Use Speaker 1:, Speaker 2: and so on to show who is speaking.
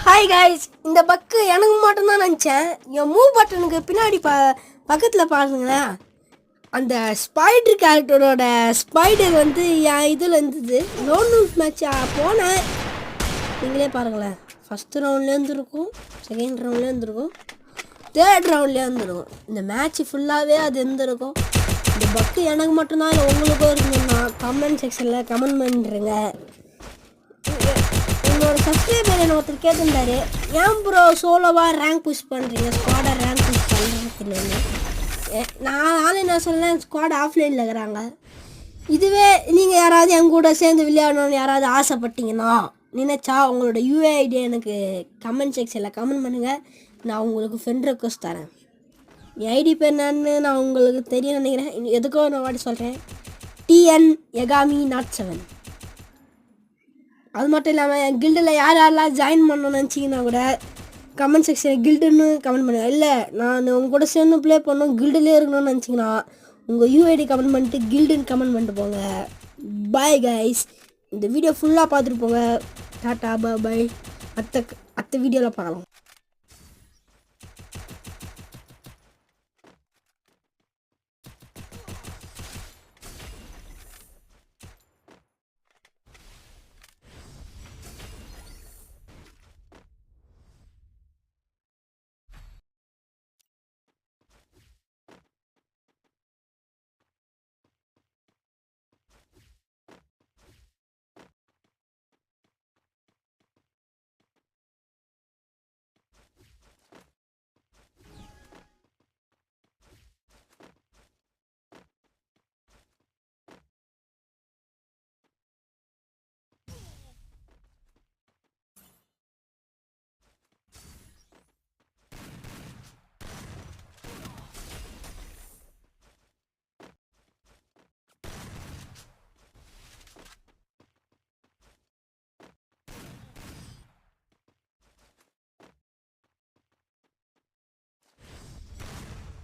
Speaker 1: Hi guys, இந்த பக்கு எனக்கு மட்டும்தான் நினச்சேன். என் மூவ் பட்டனுக்கு பின்னாடி பக்கத்தில் பாருங்களேன், அந்த ஸ்பைடர் கேரக்டரோட ஸ்பைடர் வந்து என் இதில் இருந்தது. லோன் மேட்ச் போனேன், நீங்களே பாருங்களேன். ஃபஸ்ட்டு ரவுண்ட்லேருந்து இருக்கும், செகண்ட் ரவுண்ட்லேருந்து இருக்கும், தேர்ட் ரவுண்ட்லேருந்து இருக்கும். இந்த மேட்ச் ஃபுல்லாகவே அது இருந்திருக்கும். இந்த பக்கு எனக்கு மட்டும்தான் இல்லை உங்களுக்கும் இருந்ததுன்னா கமெண்ட் செக்ஷனில் கமெண்ட் பண்ணுறேங்க. என்னோட சப்ஸ்கிரைபர் என்ன ஒருத்தர் கேட்டிருந்தாரு, ஏன் ப்ரோ சோலோவாக ரேங்க் புஷ் பண்ணுறீங்க, ஸ்குவாடை ரேங்க் புஷ் பண்ணுறீங்கன்னு. நான் என்ன சொன்னேன், ஸ்குவாட் ஆஃப்லைனில் இருக்கிறாங்க. இதுவே நீங்கள் யாராவது என் கூட சேர்ந்து விளையாடணும்னு யாராவது ஆசைப்பட்டீங்கன்னா நினச்சா உங்களோட யூஐடி எனக்கு கமெண்ட் செக்ஷனில் கமெண்ட் பண்ணுங்கள். நான் உங்களுக்கு ஃப்ரெண்ட் ரெக்வஸ்ட் தரேன். என் ஐடி பேர் என்னன்னு நான் உங்களுக்கு தெரியும் நினைக்கிறேன். எதுக்கோ நான் வாட்டி சொல்கிறேன், TN Yagami 07. அது மட்டும் இல்லாமல் என் கில்டில் யாரெல்லாம் ஜாயின் பண்ணணும்னு நினச்சிங்கன்னா கூட கமெண்ட் செக்ஷனில் கில்டுன்னு கமெண்ட் பண்ணுங்கள். இல்லை நான் உங்க கூட சேர்ந்து ப்ளே பண்ணணும், கில்டுலேயே இருக்கணும்னு நினச்சிங்கன்னா உங்கள் யூஐடி கமெண்ட் பண்ணிட்டு கில்டுன்னு கமெண்ட் பண்ணிட்டு போங்க. பாய் கைஸ், இந்த வீடியோ ஃபுல்லாக பார்த்துட்டு போங்க. டாட்டா பாய். அடுத்த வீடியோவில் பார்க்கலாம்.